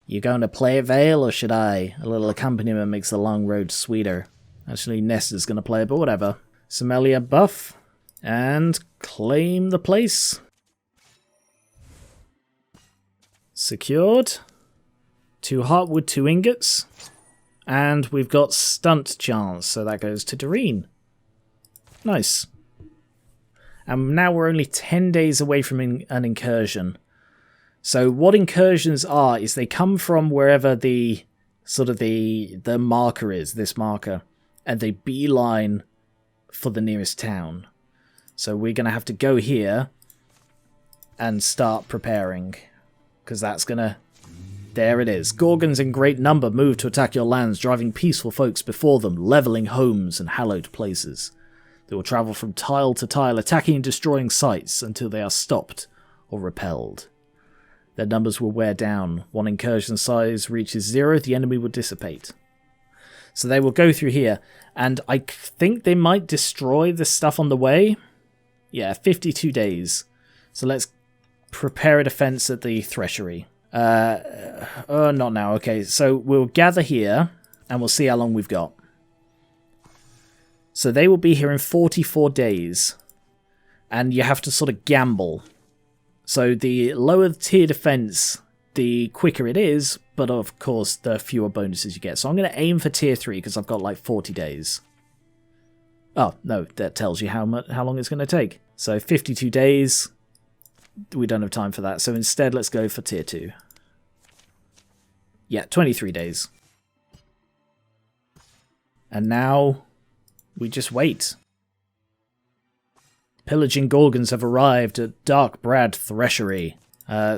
You going to play it, Vale, or should I? A little accompaniment makes the long road sweeter. Actually, Nesta's going to play it, but whatever. Somalia buff. And claim the place. Secured. 2 heartwood, 2 ingots. And we've got stunt chance, so that goes to Doreen. Nice. And now we're only 10 days away from an incursion. So what incursions are is they come from wherever the marker is, this marker, and they beeline for the nearest town. So we're going to have to go here and start preparing, because that's going to... There it is. Gorgons in great number move to attack your lands, driving peaceful folks before them, levelling homes and hallowed places. They will travel from tile to tile, attacking and destroying sites until they are stopped or repelled. Their numbers will wear down. One incursion size reaches 0, the enemy will dissipate. So they will go through here, and I think they might destroy the stuff on the way. Yeah, 52 days. So let's prepare a defense at the threshery. Not now. Okay, so we'll gather here, and we'll see how long we've got. So they will be here in 44 days, and you have to sort of gamble. So the lower the tier defense, the quicker it is, but of course the fewer bonuses you get. So I'm going to aim for tier 3 because I've got like 40 days. Oh, no, that tells you how long it's going to take. So 52 days, we don't have time for that. So instead, let's go for tier 2. Yeah, 23 days. And now we just wait. Pillaging Gorgons have arrived at Burnybrad Threshery.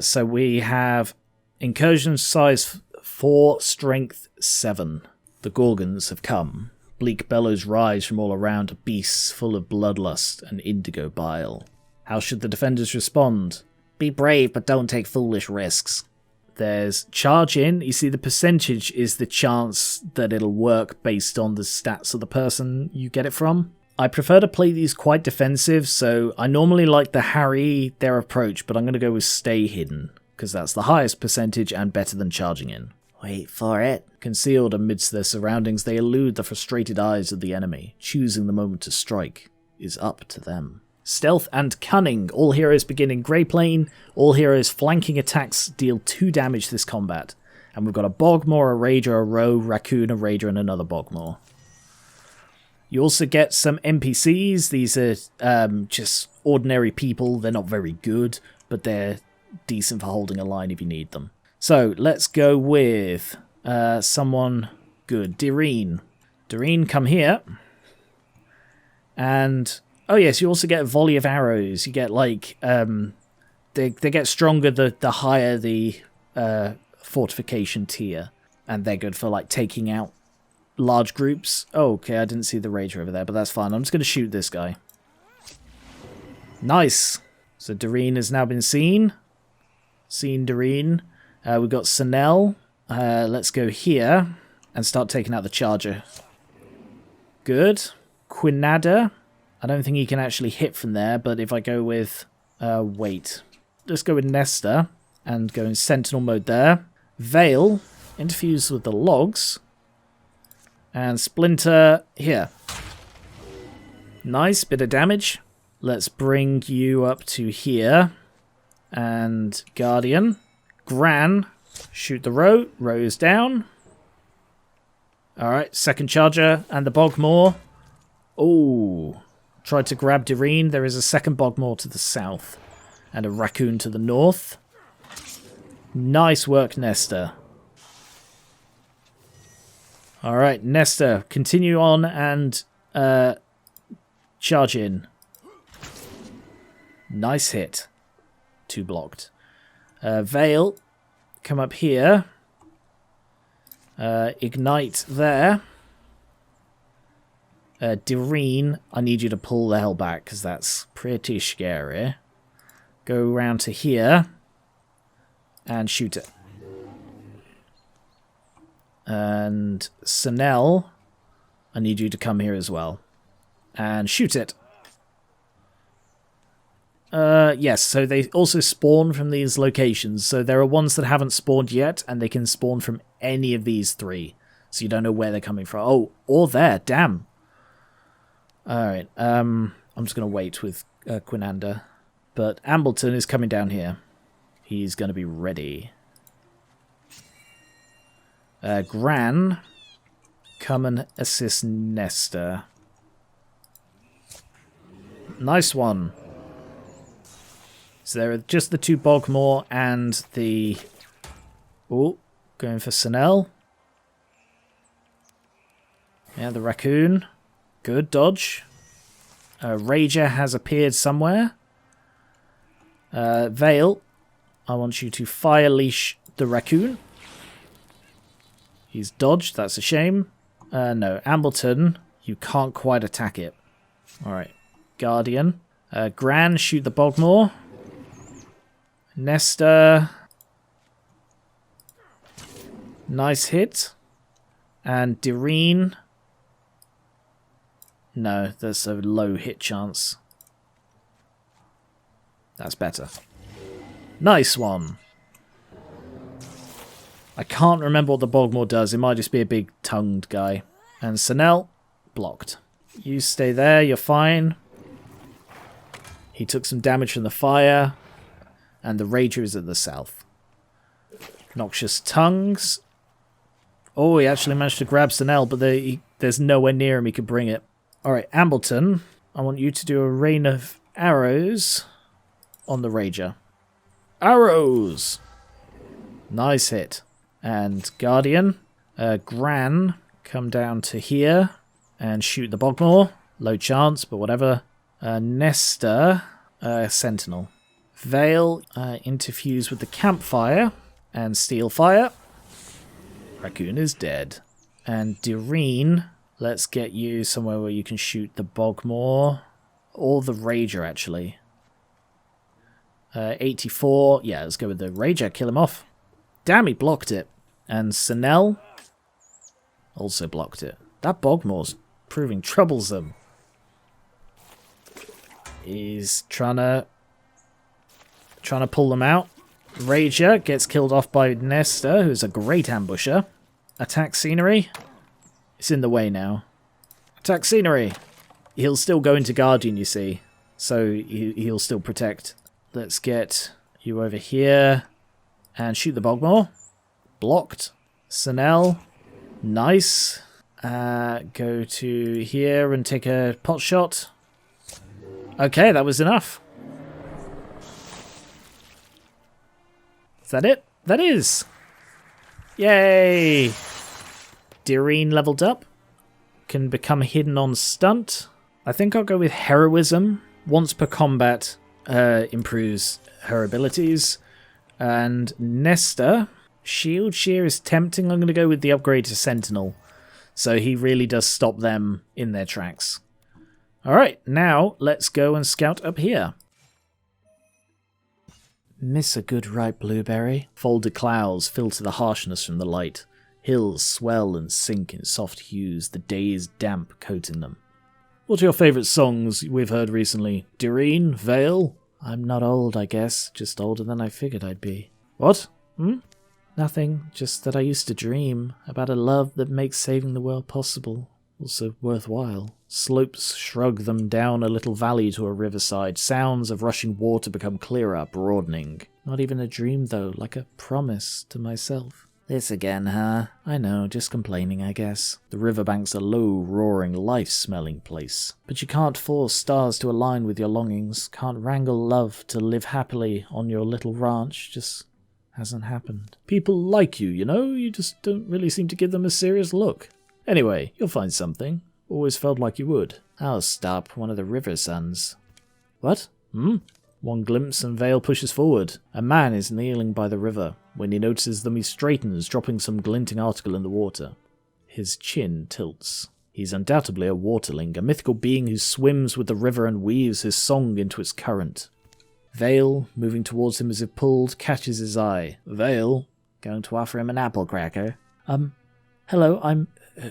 So we have incursion size 4, strength 7. The Gorgons have come. Bleak bellows rise from all around, beasts full of bloodlust and indigo bile. How should the defenders respond? Be brave, but don't take foolish risks. There's charge in. You see, the percentage is the chance that it'll work based on the stats of the person you get it from. I prefer to play these quite defensive, so I normally like the harry their approach, but I'm going to go with stay hidden, because that's the highest percentage and better than charging in. Wait for it. Concealed amidst their surroundings, they elude the frustrated eyes of the enemy. Choosing the moment to strike is up to them. Stealth and cunning. All heroes begin in Grey Plane. All heroes flanking attacks deal 2 damage this combat. And we've got a Bogmore, a Rager, a Roe, Raccoon, a Rager, and another Bogmore. You also get some NPCs. These are just ordinary people. They're not very good, but they're decent for holding a line if you need them. So let's go with someone good. Doreen. Doreen, come here. And... oh yes, you also get a volley of arrows. You get like they get stronger the higher the fortification tier, and they're good for like taking out large groups. Oh, okay, I didn't see the Rager over there, but that's fine. I'm just going to shoot this guy. Nice. So Doreen has now been seen. Seen Doreen. We've got Sanel. Let's go here and start taking out the charger. Good. Quinada. I don't think he can actually hit from there, but if I go with... wait. Let's go with Nesta and go in Sentinel mode there. Vale interferes with the logs. And Splinter here. Nice, bit of damage. Let's bring you up to here. And Guardian. Gran. Shoot the Roe. Roe's down. Alright, second charger. And the Bogmore. Oh... tried to grab Doreen. There is a second Bogmore to the south. And a Raccoon to the north. Nice work, Nesta. Alright, Nesta. Continue on and charge in. Nice hit. 2 blocked. Vale. Come up here. Ignite there. Doreen, I need you to pull the hell back, because that's pretty scary. Go around to here. And shoot it. And Sanel, I need you to come here as well. And shoot it. Yes, so they also spawn from these locations. So there are ones that haven't spawned yet, and they can spawn from any of these 3. So you don't know where they're coming from. Oh, or there, damn. Alright, I'm just going to wait with Quinander. But Ambleton is coming down here. He's going to be ready. Gran, come and assist Nesta. Nice one. So there are just the 2 Bogmore and the... Oh, going for Sinel. Yeah, the raccoon. Good dodge. Rager has appeared somewhere. Vale, I want you to fire leash the raccoon. He's dodged, that's a shame. No, Ambleton, you can't quite attack it. Alright, Guardian. Gran, shoot the Bogmore. Nesta. Nice hit. And Direen. No, there's a low hit chance. That's better. Nice one. I can't remember what the Bogmore does. It might just be a big tongued guy. And Sinel, blocked. You stay there, you're fine. He took some damage from the fire. And the Rager is at the south. Noxious Tongues. Oh, he actually managed to grab Sinel, but there's nowhere near him he could bring it. Alright, Ambleton, I want you to do a rain of arrows on the Rager. Arrows! Nice hit. And Guardian, Gran, come down to here and shoot the Bogmore. Low chance, but whatever. Nesta, Sentinel. Vale, interfuse with the campfire and steal fire. Raccoon is dead. And Direen, let's get you somewhere where you can shoot the Bogmore. Or the Rager, actually. 84. Yeah, let's go with the Rager. Kill him off. Damn, he blocked it. And Sinel also blocked it. That Bogmore's proving troublesome. He's trying to pull them out. Rager gets killed off by Nesta, who's a great ambusher. Attack scenery. It's in the way now. Attack scenery. He'll still go into Guardian, you see. So he'll still protect. Let's get you over here. And shoot the Bogmore. Blocked. Sinel. Nice. Go to here and take a pot shot. Okay, that was enough. Is that it? That is. Yay. Direen leveled up. Can become hidden on stunt. I think I'll go with heroism. Once per combat improves her abilities. And Nesta, shield shear is tempting. I'm going to go with the upgrade to Sentinel. So he really does stop them in their tracks. Alright, now let's go and scout up here. Miss a good ripe blueberry. Folded clouds filter the harshness from the light. Hills swell and sink in soft hues, the day's damp coating them. What are your favourite songs we've heard recently? Direen? Vale? I'm not old, I guess. Just older than I figured I'd be. What? Nothing. Just that I used to dream about a love that makes saving the world possible. Also worthwhile. Slopes shrug them down a little valley to a riverside. Sounds of rushing water become clearer, broadening. Not even a dream, though, like a promise to myself. This again, huh? I know, just complaining, I guess. The riverbank's a low, roaring, life-smelling place. But you can't force stars to align with your longings. Can't wrangle love to live happily on your little ranch. Just hasn't happened. People like you, you know? You just don't really seem to give them a serious look. Anyway, you'll find something. Always felt like you would. I'll stop one of the river sons. What? One glimpse and Vale pushes forward. A man is kneeling by the river. When he notices them, he straightens, dropping some glinting article in the water. His chin tilts. He's undoubtedly a waterling, a mythical being who swims with the river and weaves his song into its current. Vale, moving towards him as if pulled, catches his eye. Vale, going to offer him an apple cracker. Hello,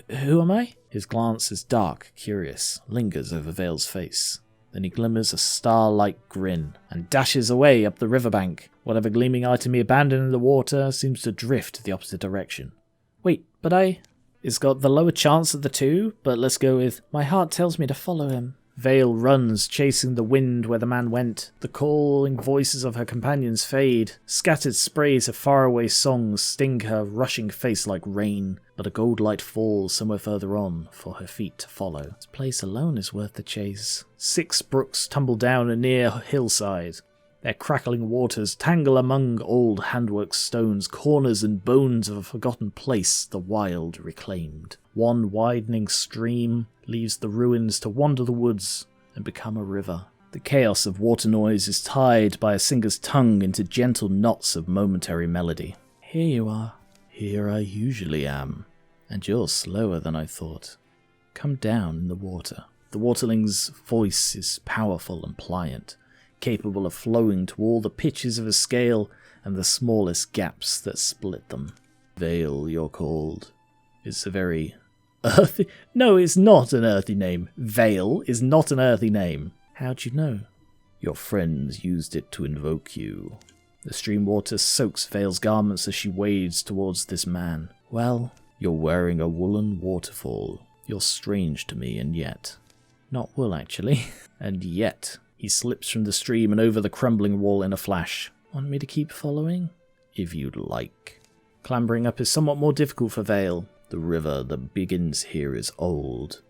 who am I? His glance is dark, curious, lingers over Vale's face. Then he glimmers a star-like grin and dashes away up the riverbank. Whatever gleaming item he abandoned in the water seems to drift the opposite direction. Wait, but It's got the lower chance of the two, but let's go with, my heart tells me to follow him. Vale runs, chasing the wind where the man went. The calling voices of her companions fade. Scattered sprays of faraway songs sting her rushing face like rain, but a gold light falls somewhere further on for her feet to follow. This place alone is worth the chase. 6 brooks tumble down a near hillside. Their crackling waters tangle among old handwork stones, corners and bones of a forgotten place the wild reclaimed. One widening stream leaves the ruins to wander the woods and become a river. The chaos of water noise is tied by a singer's tongue into gentle knots of momentary melody. Here you are. Here I usually am. And you're slower than I thought. Come down in the water. The waterling's voice is powerful and pliant, capable of flowing to all the pitches of a scale and the smallest gaps that split them. Vale, you're called. It's a very earthy... No, it's not an earthy name. Vale is not an earthy name. How'd you know? Your friends used it to invoke you. The stream water soaks Vale's garments as she wades towards this man. Well, you're wearing a woolen waterfall. You're strange to me, and yet... Not wool, actually. And yet... He slips from the stream and over the crumbling wall in a flash. Want me to keep following? If you'd like. Clambering up is somewhat more difficult for Vale. The river that begins here is old.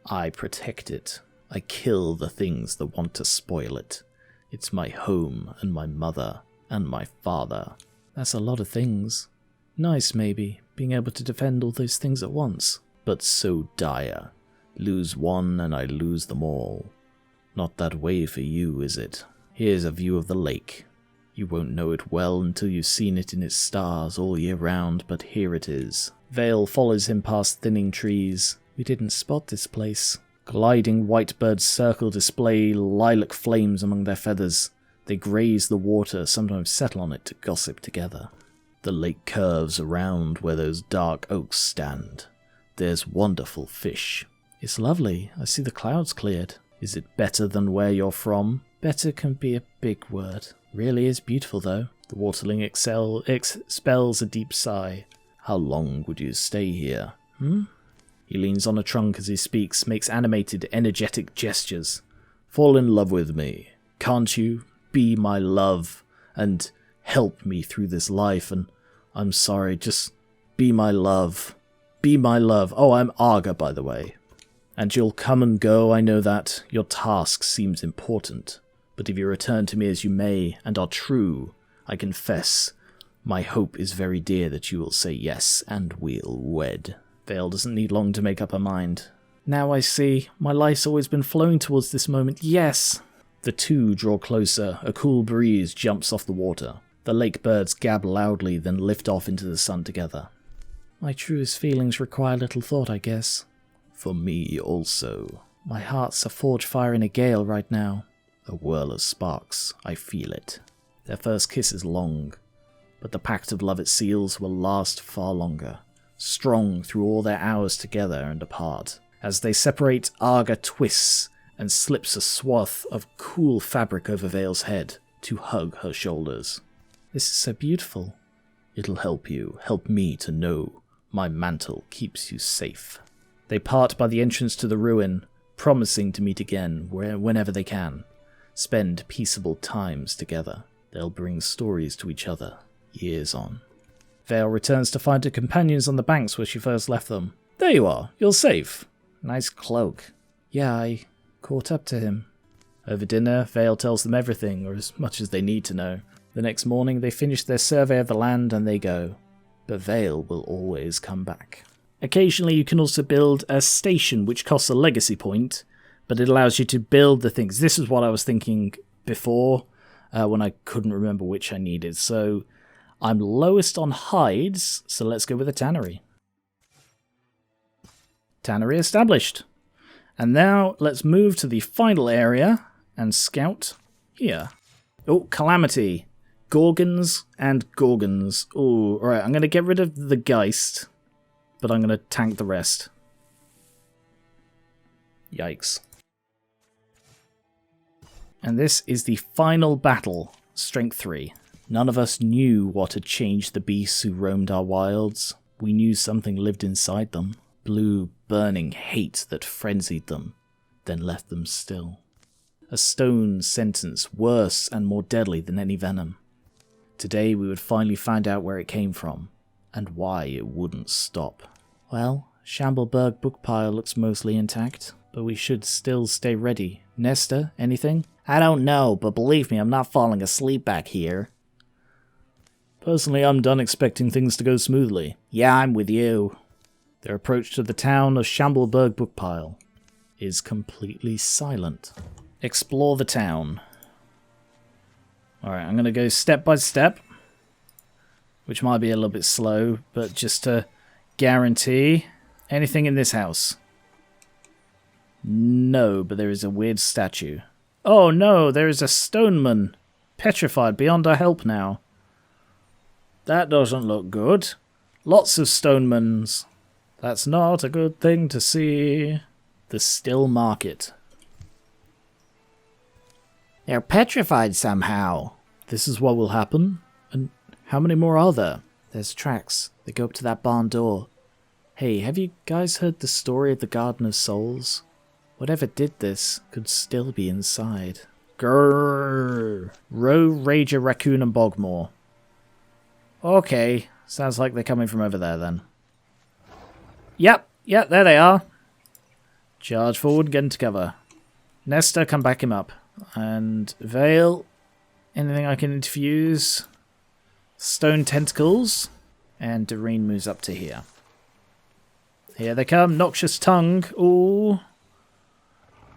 I protect it. I kill the things that want to spoil it. It's my home and my mother and my father. That's a lot of things. Nice, maybe, being able to defend all those things at once. But so dire. Lose one and I lose them all. Not that way for you, is it? Here's a view of the lake. You won't know it well until you've seen it in its stars all year round, but here it is. Vale follows him past thinning trees. We didn't spot this place. Gliding white birds circle display lilac flames among their feathers. They graze the water, sometimes settle on it to gossip together. The lake curves around where those dark oaks stand. There's wonderful fish. It's lovely. I see the clouds cleared. Is it better than where you're from? Better can be a big word. Really is beautiful, though. The waterling expels a deep sigh. How long would you stay here? He leans on a trunk as he speaks, makes animated, energetic gestures. Fall in love with me. Can't you? Be my love. And help me through this life. And I'm sorry, just be my love. Be my love. Oh, I'm Arga, by the way. And you'll come and go, I know that. Your task seems important. But if you return to me as you may, and are true, I confess, my hope is very dear that you will say yes, and we'll wed. Vale doesn't need long to make up her mind. Now I see. My life's always been flowing towards this moment. Yes! The two draw closer. A cool breeze jumps off the water. The lake birds gab loudly, then lift off into the sun together. My truest feelings require little thought, I guess. For me also. My heart's a forge fire in a gale right now. A whirl of sparks. I feel it. Their first kiss is long, but the pact of love it seals will last far longer. Strong through all their hours together and apart. As they separate, Arga twists and slips a swath of cool fabric over Vale's head to hug her shoulders. This is so beautiful. It'll help you, help me to know my mantle keeps you safe. They part by the entrance to the ruin, promising to meet again whenever they can. Spend peaceable times together. They'll bring stories to each other, years on. Vale returns to find her companions on the banks where she first left them. There you are, you're safe. Nice cloak. Yeah, I caught up to him. Over dinner, Vale tells them everything, or as much as they need to know. The next morning, they finish their survey of the land and they go. But Vale will always come back. Occasionally you can also build a station which costs a legacy point, but it allows you to build the things. This is what I was thinking before, when I couldn't remember which I needed. So I'm lowest on hides, so let's go with a tannery. Tannery established. And now let's move to the final area and scout here. Oh, Calamity. Gorgons and Gorgons. Oh, alright, I'm going to get rid of the Geist, but I'm going to tank the rest. Yikes. And this is the final battle, Strength 3. None of us knew what had changed the beasts who roamed our wilds. We knew something lived inside them. Blue, burning hate that frenzied them, then left them still. A stone sentence worse and more deadly than any venom. Today we would finally find out where it came from, and why it wouldn't stop. Well, Shambleburg bookpile looks mostly intact, but we should still stay ready. Nesta, anything? I don't know, but believe me, I'm not falling asleep back here. Personally, I'm done expecting things to go smoothly. Yeah, I'm with you. Their approach to the town of Shambleburg bookpile is completely silent. Explore the town. Alright, I'm going to go step by step, which might be a little bit slow, but just to guarantee. Anything in this house? No, but there is a weird statue. Oh no, there is a stoneman, petrified beyond our help now. That doesn't look good. Lots of stonemans. That's not a good thing to see. The still market. They're petrified somehow. This is what will happen? And how many more are there? There's tracks. They go up to that barn door. Hey, have you guys heard the story of the Garden of Souls? Whatever did this could still be inside. Grrrr. Roe, Rager, Raccoon and Bogmore. Okay, sounds like they're coming from over there then. Yep, there they are. Charge forward, get into cover. Nesta, come back him up. And Vale, anything I can interfuse? Stone tentacles. And Doreen moves up to here. Here they come, Noxious Tongue. Ooh.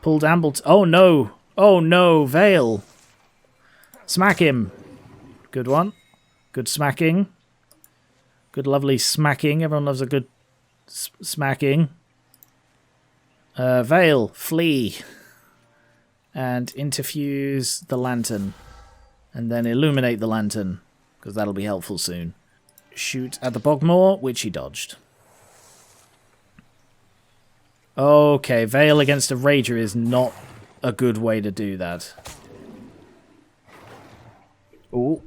Pulled Ambleton. Oh no! Oh no, Vale! Smack him! Good one. Good smacking. Good lovely smacking. Everyone loves a good smacking. Vale, flee. And interfuse the lantern. And then illuminate the lantern, because that'll be helpful soon. Shoot at the Bogmore, which he dodged. Okay, Vale against a Rager is not a good way to do that. Ooh.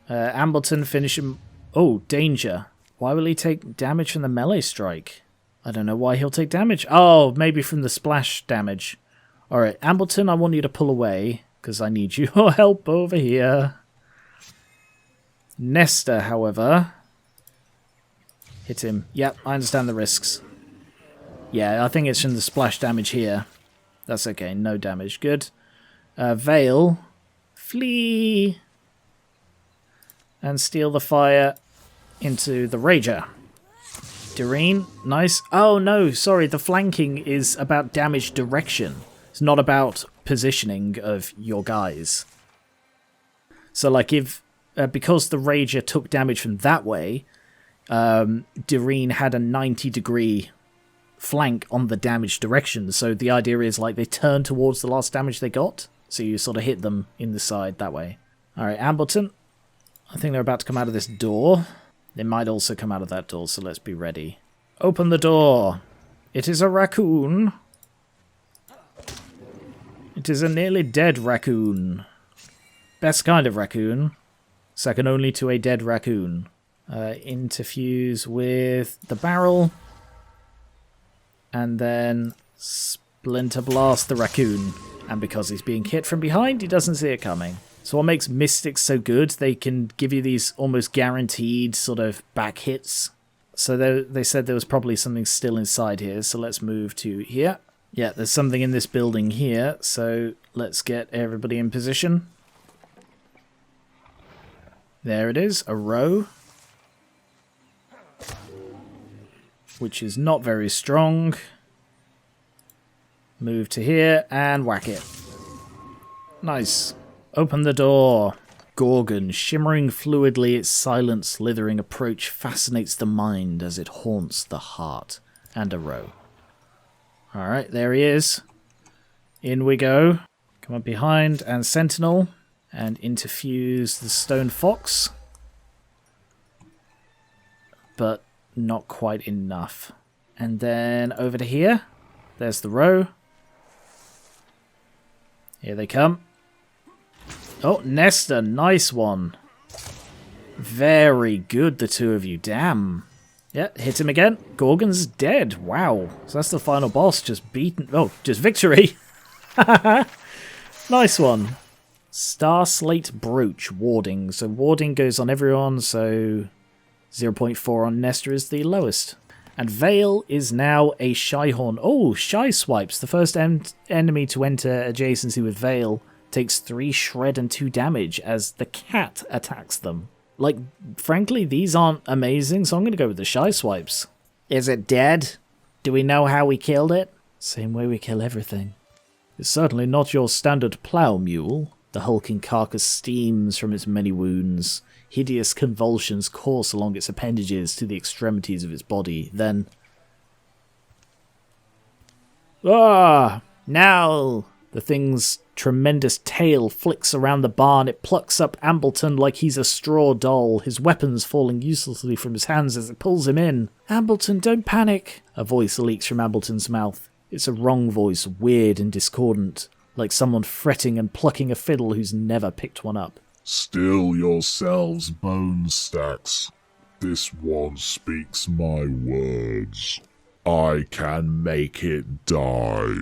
Ambleton finish him. Oh, danger. Why will he take damage from the melee strike? I don't know why he'll take damage. Oh, maybe from the splash damage. Alright, Ambleton, I want you to pull away, because I need your help over here. Nesta, however. Hit him. Yep, I understand the risks. Yeah, I think it's from the splash damage here. That's okay, no damage. Good. Vale. Flee! And steal the fire into the Rager. Doreen, nice. Oh no, sorry, the flanking is about damage direction. It's not about positioning of your guys. So like if, because the Rager took damage from that way, Doreen had a 90-degree flank on the damage direction. So the idea is like they turn towards the last damage they got. So you sort of hit them in the side that way. Alright, Ambleton. I think they're about to come out of this door. They might also come out of that door, so let's be ready. Open the door. It is a raccoon. It is a nearly dead raccoon. Best kind of raccoon. Second only to a dead raccoon. Interfuse with the barrel. And then splinter blast the raccoon. And because he's being hit from behind, he doesn't see it coming. So what makes Mystics so good, they can give you these almost guaranteed sort of back hits. So they said there was probably something still inside here, so let's move to here. Yeah, there's something in this building here, so let's get everybody in position. There it is, a row. Which is not very strong. Move to here and whack it. Nice. Open the door. Gorgon, shimmering fluidly, its silent, slithering approach fascinates the mind as it haunts the heart. And a row. Alright, there he is. In we go. Come up behind and Sentinel. And interfuse the Stone Fox. But not quite enough. And then over to here. There's the row. Here they come. Oh, Nesta, nice one. Very good, the two of you. Damn. Yeah, hit him again. Gorgon's dead. Wow. So that's the final boss. Just beaten. Oh, just victory. Nice one. Star Slate Brooch, warding. So warding goes on everyone, so 0.4 on Nesta is the lowest. And Vale is now a Shyhorn. Oh, Shy Swipes. The first enemy to enter adjacency with Vale takes 3 shred and 2 damage as the cat attacks them. Like, frankly, these aren't amazing, so I'm going to go with the Shy Swipes. Is it dead? Do we know how we killed it? Same way we kill everything. It's certainly not your standard plough mule. The hulking carcass steams from its many wounds. Hideous convulsions course along its appendages to the extremities of its body. Then... ah! Now! The thing's tremendous tail flicks around the barn. It plucks up Ambleton like he's a straw doll, his weapons falling uselessly from his hands as it pulls him in. Ambleton, don't panic! A voice leaks from Ambleton's mouth. It's a wrong voice, weird and discordant, like someone fretting and plucking a fiddle who's never picked one up. Still yourselves, bone stacks. This one speaks my words. I can make it die.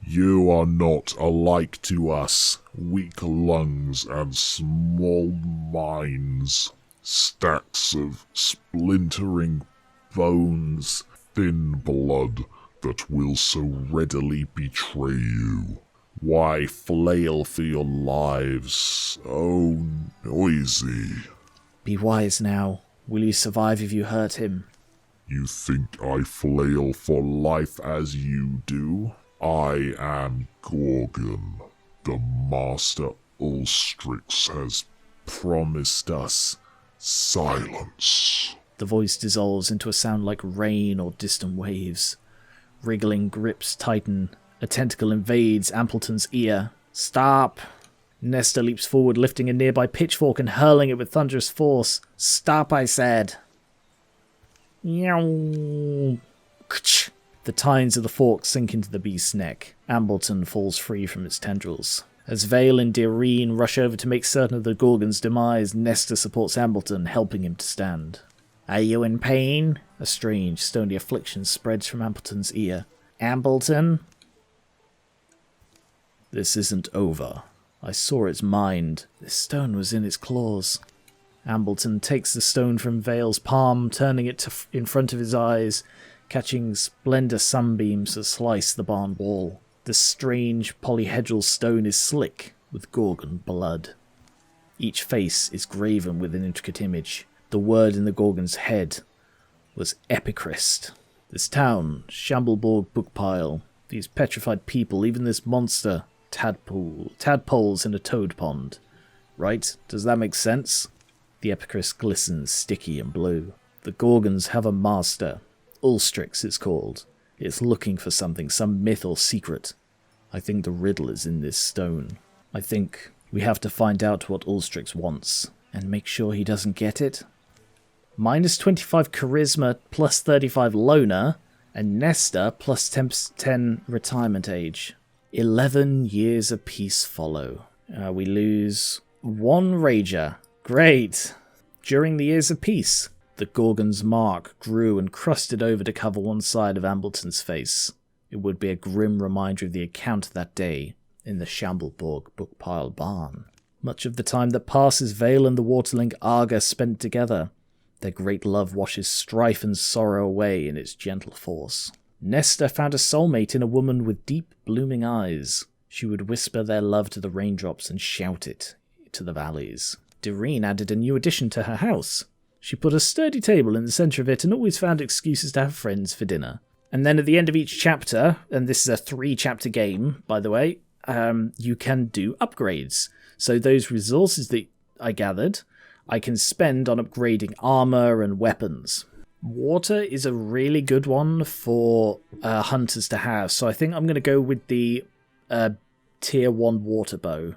You are not alike to us, weak lungs and small minds. Stacks of splintering bones, thin blood that will so readily betray you. Why flail for your lives so noisy? Be wise now. Will you survive if you hurt him? You think I flail for life as you do? I am Gorgon. The Master Ulstryx has promised us silence. The voice dissolves into a sound like rain or distant waves. Wriggling grips tighten. A tentacle invades Ambleton's ear. Stop! Nesta leaps forward, lifting a nearby pitchfork and hurling it with thunderous force. Stop, I said. Meow. The tines of the fork sink into the beast's neck. Ambleton falls free from its tendrils. As Vale and Direen rush over to make certain of the Gorgon's demise, Nesta supports Ambleton, helping him to stand. Are you in pain? A strange, stony affliction spreads from Ambleton's ear. Ambleton? This isn't over. I saw its mind. This stone was in its claws. Ambleton takes the stone from Vale's palm, turning it in front of his eyes, catching splendor sunbeams that slice the barn wall. The strange polyhedral stone is slick with Gorgon blood. Each face is graven with an intricate image. The word in the Gorgon's head was Epichrist. This town, Shambleborg Bookpile, these petrified people, even this monster, tadpoles in a toad pond. Right? Does that make sense? The Epichrist glistens, sticky and blue. The Gorgons have a master. Ulstryx it's called. It's looking for something, some myth or secret. I think the riddle is in this stone. I think we have to find out what Ulstryx wants, and make sure he doesn't get it. Minus 25 charisma, plus 35 loner, and Nesta plus 10 retirement age. 11 years of peace follow. We lose 1 rager. Great! During the years of peace, the Gorgon's mark grew and crusted over to cover one side of Ambleton's face. It would be a grim reminder of the account that day in the Shambleborg Bookpile barn. Much of the time that passes, Vale and the Waterling Arga spent together. Their great love washes strife and sorrow away in its gentle force. Nesta found a soulmate in a woman with deep, blooming eyes. She would whisper their love to the raindrops and shout it to the valleys. Direen added a new addition to her house. She put a sturdy table in the centre of it and always found excuses to have friends for dinner. And then at the end of each chapter, and this is a 3-chapter game, by the way, you can do upgrades. So those resources that I gathered, I can spend on upgrading armour and weapons. Water is a really good one for hunters to have, so I think I'm going to go with the tier 1 water bow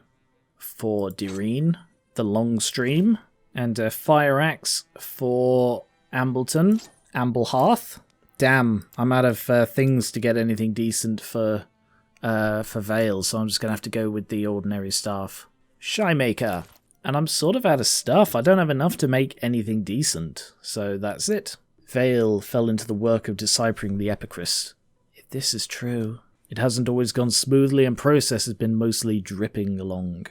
for Direen, the long stream, and a fire axe for Ambleton, Amblehearth. Damn, I'm out of things to get anything decent for for Vale, so I'm just going to have to go with the ordinary staff. Shymaker. And I'm sort of out of stuff. I don't have enough to make anything decent, so that's it. Vale fell into the work of deciphering the Epicris. If this is true, it hasn't always gone smoothly and process has been mostly dripping along.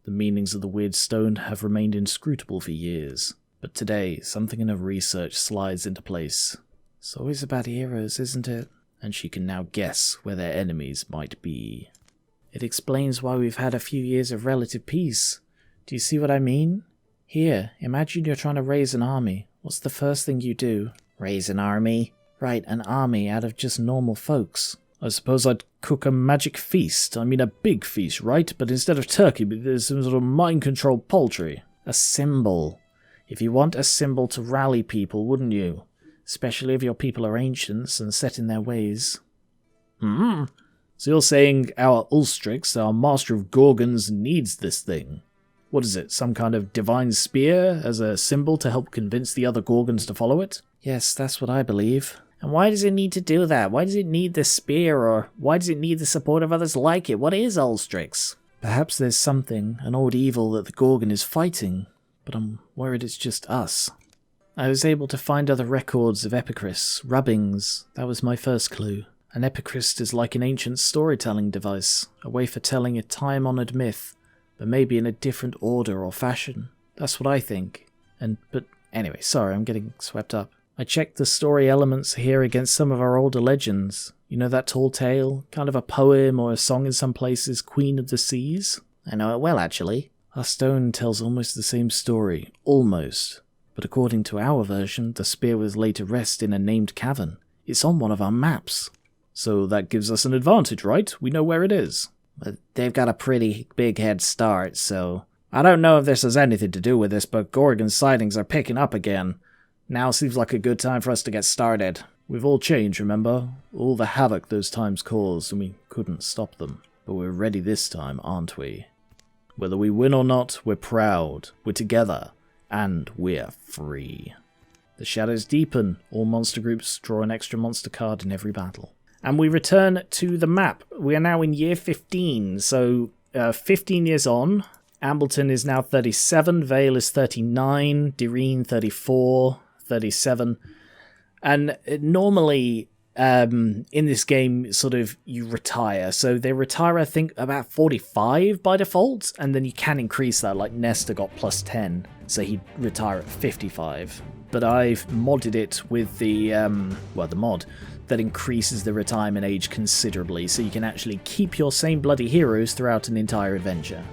The meanings of the weird stone have remained inscrutable for years. But today, something in her research slides into place. It's always about heroes, isn't it? And she can now guess where their enemies might be. It explains why we've had a few years of relative peace. Do you see what I mean? Here, imagine you're trying to raise an army. What's the first thing you do? Raise an army? Right, an army out of just normal folks. I suppose I'd cook a magic feast. I mean a big feast, right? But instead of turkey, there's some sort of mind-controlled poultry. A symbol. If you want a symbol to rally people, wouldn't you? Especially if your people are ancients and set in their ways. So you're saying our Ulstryx, our master of Gorgons, needs this thing? What is it, some kind of divine spear as a symbol to help convince the other Gorgons to follow it? Yes, that's what I believe. And why does it need to do that? Why does it need the spear, or why does it need the support of others like it? What is Ulstryx? Perhaps there's something, an old evil that the Gorgon is fighting, but I'm worried it's just us. I was able to find other records of Epicris, rubbings. That was my first clue. An Epicris is like an ancient storytelling device, a way for telling a time-honoured myth, but maybe in a different order or fashion. That's what I think. But anyway, sorry, I'm getting swept up. I checked the story elements here against some of our older legends. You know that tall tale? Kind of a poem or a song in some places, Queen of the Seas? I know it well, actually. Our stone tells almost the same story. Almost. But according to our version, the spear was laid to rest in a named cavern. It's on one of our maps. So that gives us an advantage, right? We know where it is. But they've got a pretty big head start, so... I don't know if this has anything to do with this, but Gorgon sightings are picking up again. Now seems like a good time for us to get started. We've all changed, remember? All the havoc those times caused, and we couldn't stop them. But we're ready this time, aren't we? Whether we win or not, we're proud, we're together, and we're free. The shadows deepen. All monster groups draw an extra monster card in every battle. And we return to the map. We are now in year 15, so 15 years on. Ambleton is now 37, Vale is 39, Direen 34, 37. And normally in this game, sort of, you retire. So they retire, I think, about 45 by default, and then you can increase that, like Nestor got plus 10, so he'd retire at 55. But I've modded it with the, the mod that increases the retirement age considerably, so you can actually keep your same bloody heroes throughout an entire adventure.